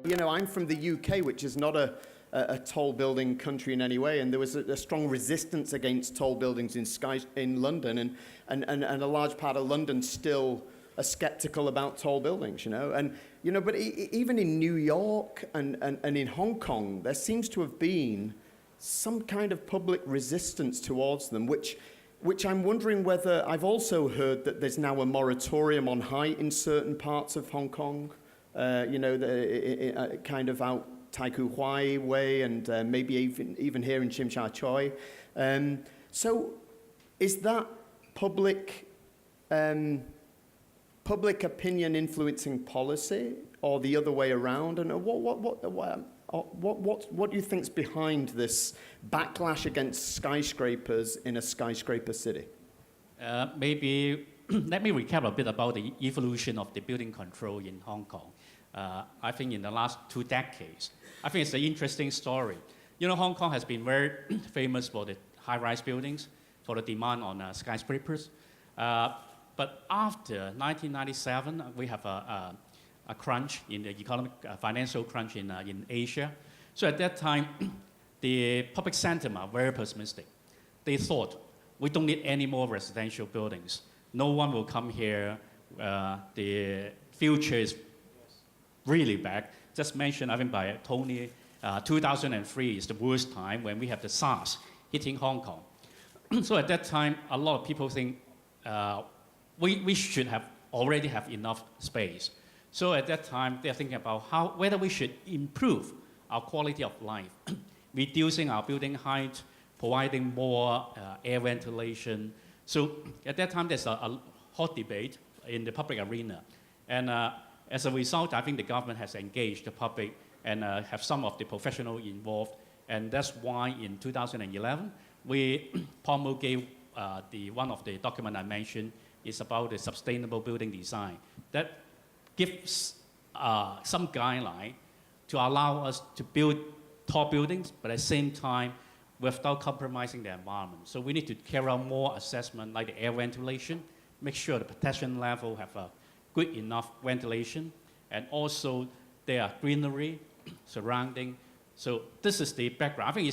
You know, I'm from the UK, which is not a tall building country in any way, and there was a strong resistance against tall buildings in London, and a large part of London still are skeptical about tall buildings, you know. And, you know, but even in New York and in Hong Kong, there seems to have been some kind of public resistance towards them, which I'm wondering whether, I've also heard that there's now a moratorium on height in certain parts of Hong Kong, you know, kind of out Tai Kung Hwai way, and maybe even here in Tsim Sha Tsui. So is that public opinion influencing policy, or the other way around? And what do you think's behind this backlash against skyscrapers in a skyscraper city? Maybe let me recap a bit about the evolution of the building control in Hong Kong. I think in the last 2 decades, I think it's an interesting story. You know, Hong Kong has been very famous for the high-rise buildings, for the demand on skyscrapers. But after 1997, we have a crunch in the economic, financial crunch in Asia. So at that time, the public sentiment are very pessimistic. They thought, we don't need any more residential buildings. No one will come here. The future is really bad. Just mentioned, I think, by Tony, 2003 is the worst time when we have the SARS hitting Hong Kong. So at that time, a lot of people think we should already have enough space. So at that time, they're thinking about whether we should improve our quality of life, reducing our building height, providing more air ventilation. So at that time, there's a hot debate in the public arena. And as a result, I think the government has engaged the public and have some of the professionals involved. And that's why in 2011, we promulgated one of the documents I mentioned is about the sustainable building design. That gives some guideline to allow us to build tall buildings, but at the same time, without compromising the environment. So we need to carry out more assessment like the air ventilation, make sure the protection level have a good enough ventilation, and also there are greenery surrounding. So this is the background. I think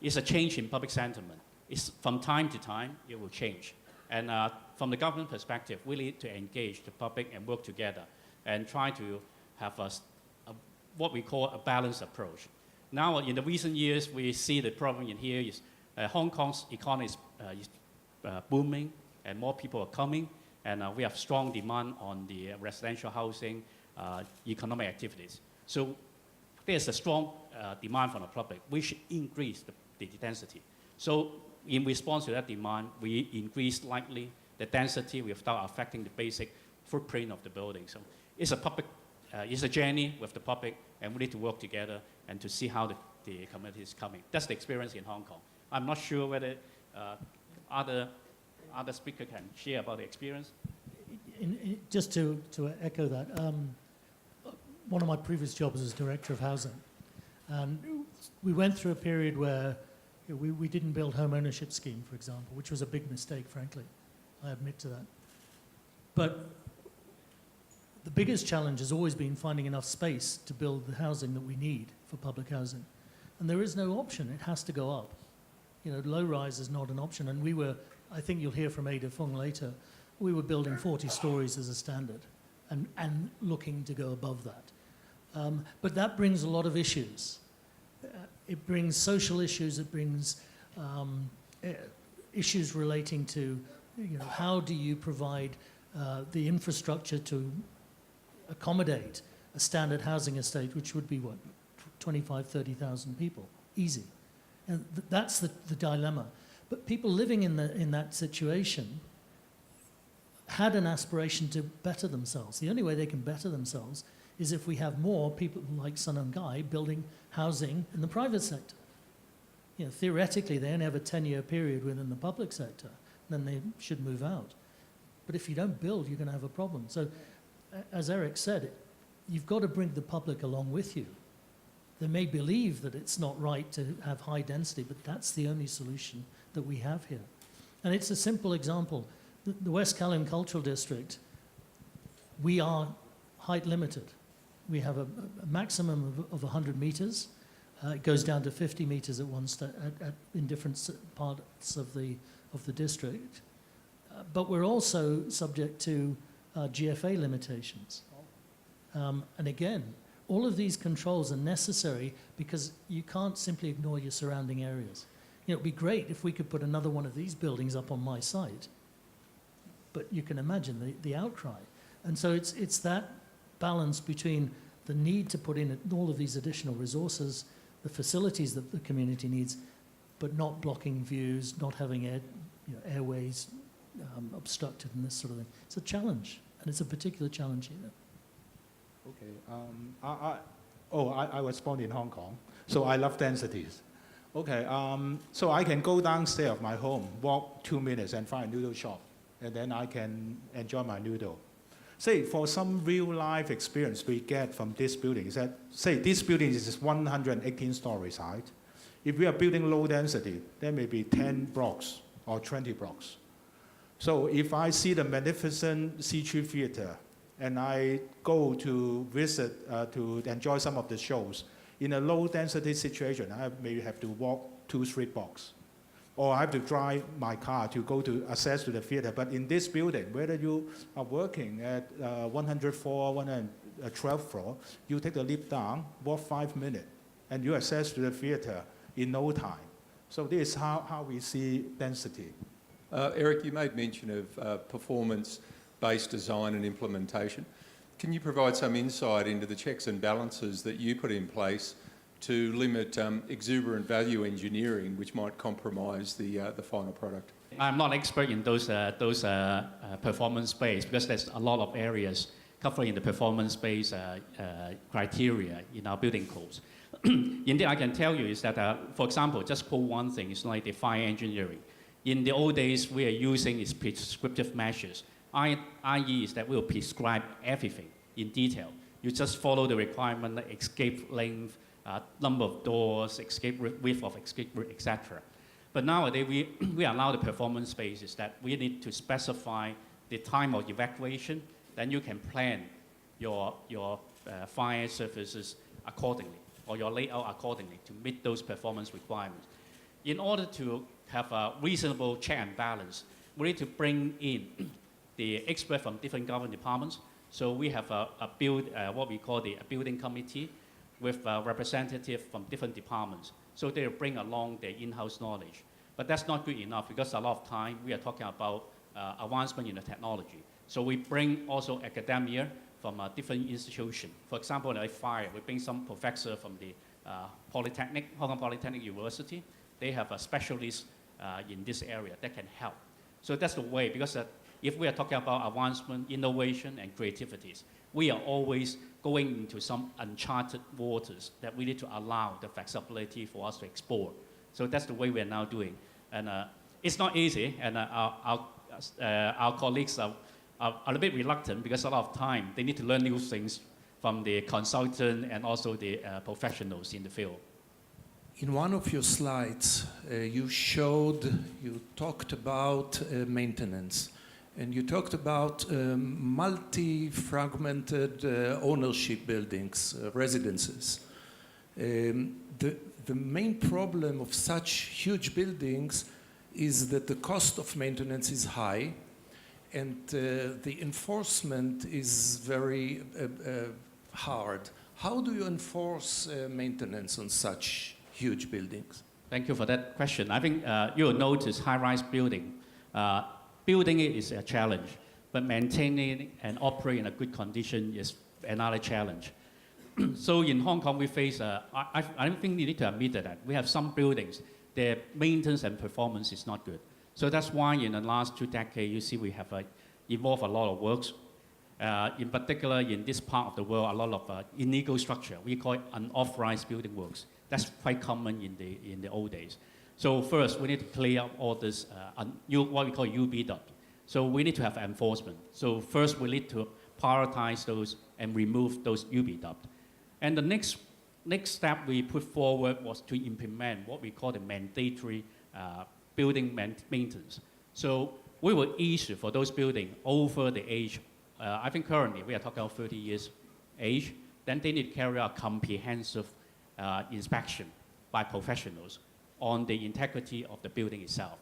it's a change in public sentiment. It's from time to time, it will change. And from the government perspective, we need to engage the public and work together and try to have what we call a balanced approach. Now, in the recent years, we see the problem in here is Hong Kong's economy is booming and more people are coming, and we have strong demand on the residential housing, economic activities. So there's a strong demand from the public. We should increase the density. So in response to that demand, we increase slightly the density without affecting the basic footprint of the building. So it's a journey with the public, and we need to work together and to see how the community is coming. That's the experience in Hong Kong. I'm not sure whether other speakers can share about the experience. Just to echo that, one of my previous jobs was director of housing. And we went through a period where we didn't build home ownership scheme, for example, which was a big mistake, frankly. I admit to that. But the biggest challenge has always been finding enough space to build the housing that we need for public housing. And there is no option. It has to go up. You know, low rise is not an option. And we were, I think you'll hear from Ada Fung later, we were building 40 stories as a standard and looking to go above that. But that brings a lot of issues. It brings social issues. It brings issues relating to, you know, how do you provide the infrastructure to accommodate a standard housing estate, which would be what, 25, 30,000 people, easy. And that's the dilemma. But people living in that situation had an aspiration to better themselves. The only way they can better themselves is if we have more people like Sun and Guy building housing in the private sector. You know, theoretically, they only have a 10-year period within the public sector, then they should move out. But if you don't build, you're going to have a problem. So, as Eric said, you've got to bring the public along with you. They may believe that it's not right to have high density, but that's the only solution that we have here. And it's a simple example. the West Kowloon Cultural District, we are height limited. We have a maximum of 100 meters. It goes down to 50 meters at in different parts of the district. But we're also subject to GFA limitations. And again, all of these controls are necessary because you can't simply ignore your surrounding areas. You know, it'd be great if we could put another one of these buildings up on my site, but you can imagine the outcry. And so it's that balance between the need to put in all of these additional resources, the facilities that the community needs, but not blocking views, not having airways obstructed and this sort of thing. It's a challenge, and it's a particular challenge here. Okay. I was born in Hong Kong, so I love densities. Okay. So I can go downstairs of my home, walk 2 minutes, and find a noodle shop, and then I can enjoy my noodle. Say, for some real life experience we get from this building is that, say, this building is 118 stories high. If we are building low density, there may be 10 blocks or 20 blocks. So if I see the magnificent C3 theater and I go to visit to enjoy some of the shows, in a low density situation, I may have to walk 2-3 blocks. Or I have to drive my car to go to access to the theater. But in this building, whether you are working at 104, 112th floor, you take the lift down, walk 5 minutes, and you access to the theater in no time. So this is how we see density. Eric, you made mention of performance-based design and implementation. Can you provide some insight into the checks and balances that you put in place to limit exuberant value engineering, which might compromise the final product? I'm not expert in those performance-based because there's a lot of areas covering the performance-based criteria in our building codes. Indeed, I can tell you is that, for example, just quote one thing, it's like the fire engineering. In the old days, we are using is prescriptive measures, i.e. is that we'll prescribe everything in detail. You just follow the requirement, like escape length, number of doors, escape width of escape route, etc. But nowadays, we allow the performance spaces that we need to specify the time of evacuation, then you can plan your fire services accordingly, or your layout accordingly to meet those performance requirements. In order to have a reasonable check and balance, we need to bring in the experts from different government departments. So we have what we call the building committee with a representative from different departments. So they bring along their in-house knowledge. But that's not good enough because a lot of time we are talking about advancement in the technology. So we bring also academia from a different institution. For example, like fire, we bring some professor from the Polytechnic, Hong Kong Polytechnic University. They have a specialist in this area that can help. So that's the way, because if we are talking about advancement, innovation, and creativities, we are always going into some uncharted waters that we need to allow the flexibility for us to explore. So that's the way we are now doing. And it's not easy, and our colleagues are a bit reluctant because a lot of time they need to learn new things from the consultant and also the professionals in the field. In one of your slides, you talked about maintenance, and you talked about multi-fragmented ownership buildings, residences. The main problem of such huge buildings is that the cost of maintenance is high, and the enforcement is very hard. How do you enforce maintenance on such huge buildings? Thank you for that question. I think you will notice high-rise building. Building it is a challenge, but maintaining it and operating in a good condition is another challenge. So in Hong Kong, we face, I don't think you need to admit that. We have some buildings, their maintenance and performance is not good. So that's why in the last 2 decades, you see we have evolved a lot of works. In particular, in this part of the world, a lot of illegal structure. We call it unauthorized building works. That's quite common in the old days. So first, we need to clear up all this, what we call UBW. So we need to have enforcement. So first, we need to prioritize those and remove those UBW. And the next step we put forward was to implement what we call the mandatory building maintenance. So we will issue for those buildings over the age, I think currently we are talking about 30 years age, then they need to carry out comprehensive inspection by professionals on the integrity of the building itself.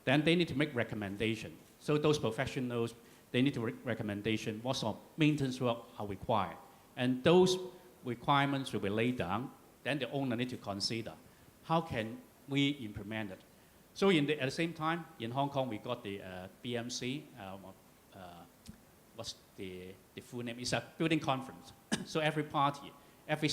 Then they need to make recommendation. So those professionals, they need to make recommendation what sort of maintenance work are required. And those requirements will be laid down. Then the owner need to consider how can we implement it. So at the same time, in Hong Kong, we got the BMC, what's the full name? It's a building conference. So every party, every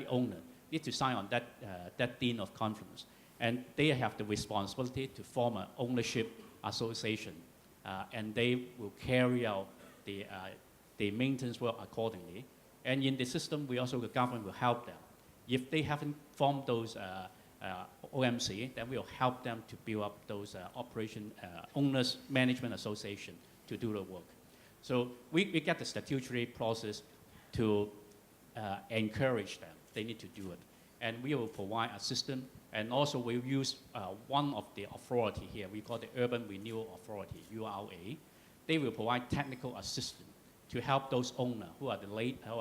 owner need to sign on that dean of conference. And they have the responsibility to form an ownership association. And they will carry out the maintenance work accordingly. And in the system, the government will help them. If they haven't formed those OMC, then we'll help them to build up those owners management association to do the work. So we get the statutory process to encourage them. They need to do it. And we will provide assistance. And also we'll use one of the authority here. We call the Urban Renewal Authority, URA. They will provide technical assistance to help those owners who are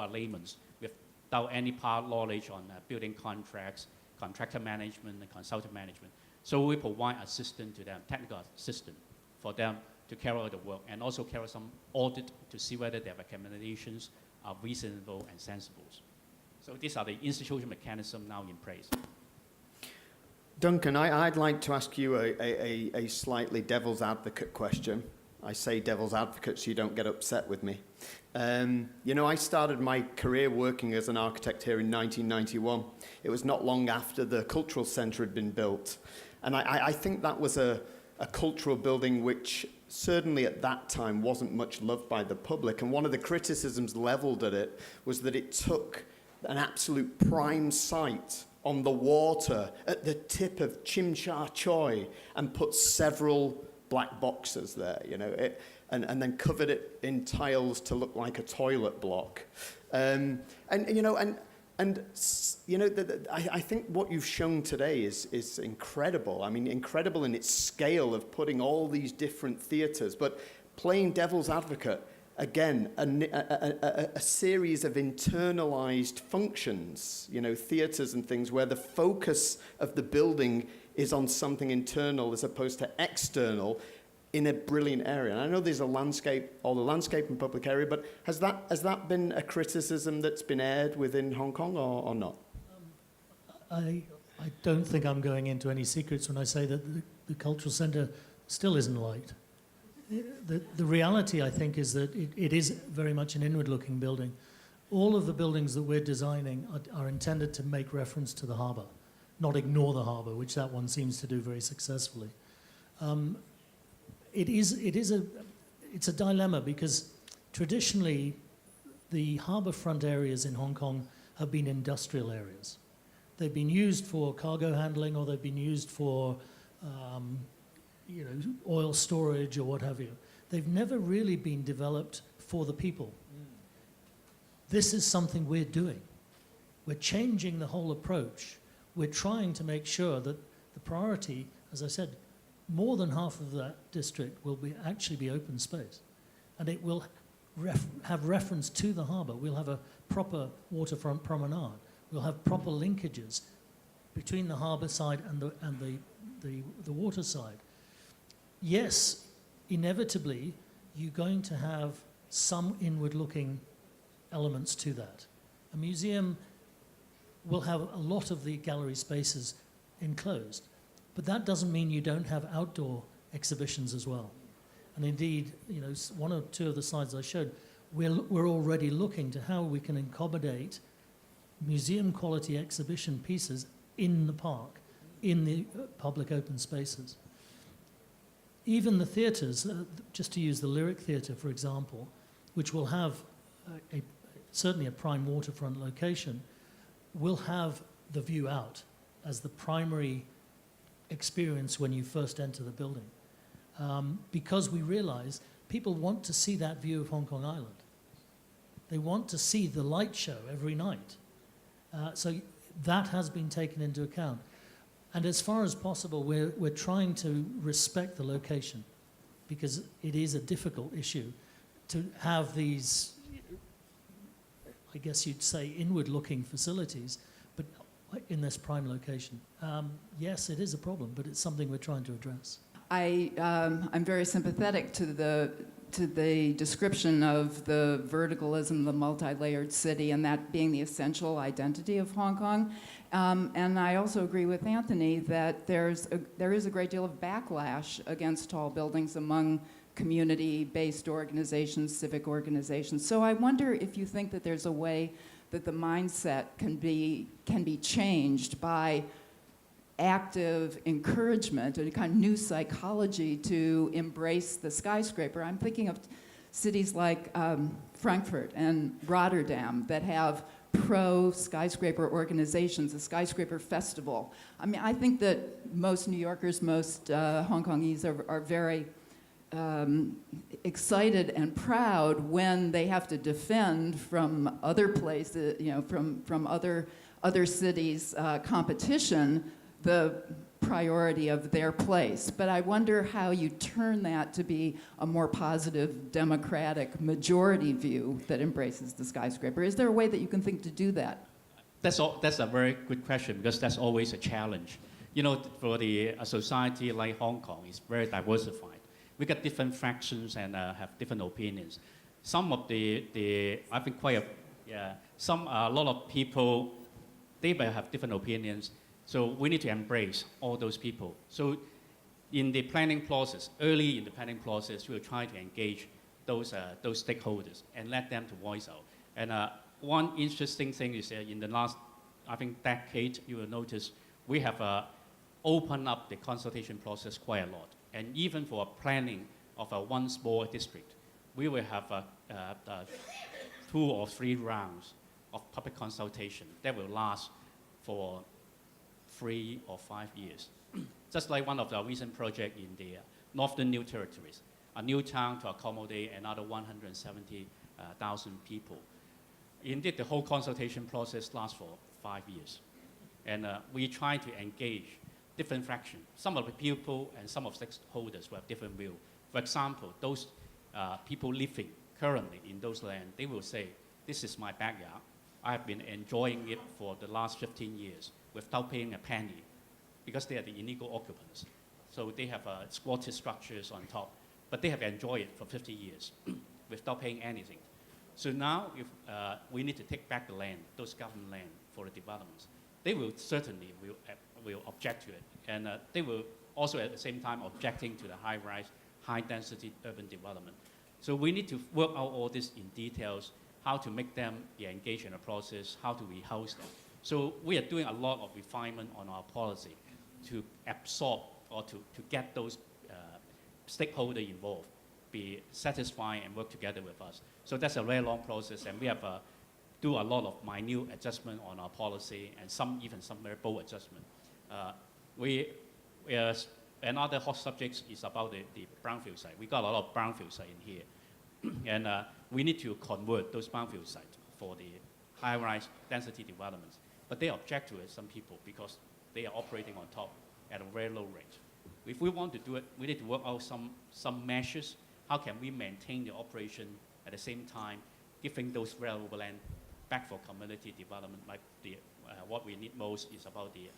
laymen without any prior knowledge on building contracts, contractor management, and consultant management. So we provide assistance to them, technical assistance for them to carry out the work, and also carry some audit to see whether their recommendations are reasonable and sensible. So these are the institutional mechanisms now in place. Duncan, I'd like to ask you a slightly devil's advocate question. I say devil's advocate so you don't get upset with me. You know, I started my career working as an architect here in 1991. It was not long after the cultural centre had been built. And I think that was a cultural building which certainly at that time wasn't much loved by the public. And one of the criticisms levelled at it was that it took an absolute prime site on the water at the tip of Chim Cha Choi and put several black boxes there, you know, and then covered it in tiles to look like a toilet block. I think what you've shown today is incredible. I mean, incredible in its scale of putting all these different theatres, but playing devil's advocate, again, a series of internalized functions, you know, theatres and things where the focus of the building is on something internal as opposed to external in a brilliant area. And I know there's all the landscape and public area, but has that been a criticism that's been aired within Hong Kong or not? I don't think I'm going into any secrets when I say that the cultural centre still isn't liked. The reality, I think, is that it is very much an inward-looking building. All of the buildings that we're designing are intended to make reference to the harbour, not ignore the harbour, which that one seems to do very successfully. It's a dilemma because traditionally the harbourfront areas in Hong Kong have been industrial areas. They've been used for cargo handling, or they've been used for oil storage or what have you. They've never really been developed for the people. This is something we're doing. We're changing the whole approach. We're trying to make sure that the priority, as I said, more than half of that district will actually be open space. And it will have reference to the harbour. We'll have a proper waterfront promenade. We'll have proper linkages between the harbour side and the water side. Yes, inevitably, you're going to have some inward-looking elements to that. A museum will have a lot of the gallery spaces enclosed, but that doesn't mean you don't have outdoor exhibitions as well. And indeed, you know, one or two of the slides I showed, we're already looking to how we can accommodate museum-quality exhibition pieces in the park, in the public open spaces. Even the theatres, just to use the Lyric Theatre, for example, which will have certainly a prime waterfront location, will have the view out as the primary experience when you first enter the building. Because we realise people want to see that view of Hong Kong Island. They want to see the light show every night. So that has been taken into account. And as far as possible, we're trying to respect the location. because it is a difficult issue to have these, I guess you'd say, inward-looking facilities, but in this prime location. Yes, it is a problem, but it's something we're trying to address. I'm very sympathetic to the description of the verticalism, the multi-layered city, and that being the essential identity of Hong Kong. And I also agree with Antony that there is a great deal of backlash against tall buildings among community-based organizations, civic organizations. So I wonder if you think that there's a way that the mindset can be changed by active encouragement and a kind of new psychology to embrace the skyscraper. I'm thinking of cities like Frankfurt and Rotterdam that have pro-skyscraper organizations, a skyscraper festival. I mean, I think that most New Yorkers, most Hong Kongese are very excited and proud when they have to defend from other places, you know, from other cities' competition, the priority of their place. But I wonder how you turn that to be a more positive, democratic majority view that embraces the skyscraper. Is there a way that you can think to do that? That's a very good question, because that's always a challenge. You know, for a society like Hong Kong, it's very diversified. We got different fractions and have different opinions. Some of I think a lot of people, they may have different opinions. So we need to embrace all those people. So in the planning process, early in the planning process, we'll try to engage those stakeholders and let them to voice out. And one interesting thing is that in the last, I think, decade, you will notice we have opened up the consultation process quite a lot. And even for planning of a one small district, we will have 2 or 3 rounds of public consultation that will last for 3 or 5 years. Just like one of our recent projects in the Northern New Territories, a new town to accommodate another 170,000 people. Indeed, the whole consultation process lasts for 5 years. And we try to engage different fractions. Some of the people and some of the stakeholders will have different views. For example, those people living currently in those lands, they will say, this is my backyard. I have been enjoying it for the last 15 years without paying a penny, because they are the illegal occupants. So they have squatted structures on top, but they have enjoyed it for 50 years without paying anything. So now if we need to take back the land, those government land, for the developments, they will certainly will object to it. And they will also at the same time objecting to the high-rise, high-density urban development. So we need to work out all this in details, how to make them engage in the process, how to rehouse them. So we are doing a lot of refinement on our policy to absorb or to get those stakeholders involved, be satisfied and work together with us. So that's a very long process, and we have do a lot of minute adjustment on our policy, and even some very bold adjustment. Another hot subject is about the brownfield site. We got a lot of brownfield site in here, and we need to convert those brownfield sites for the high-rise density developments. But they object to it, some people, because they are operating on top at a very low rate. If we want to do it, we need to work out some measures. How can we maintain the operation at the same time, giving those valuable land back for community development? Like what we need most is about the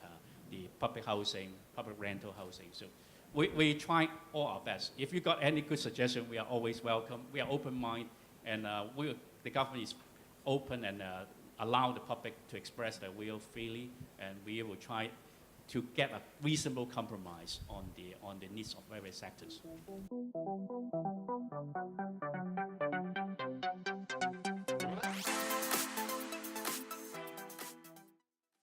public housing, public rental housing. So we try all our best. If you got any good suggestion, we are always welcome. We are open-minded, and the government is open and allow the public to express their will freely, and we will try to get a reasonable compromise on the needs of various sectors.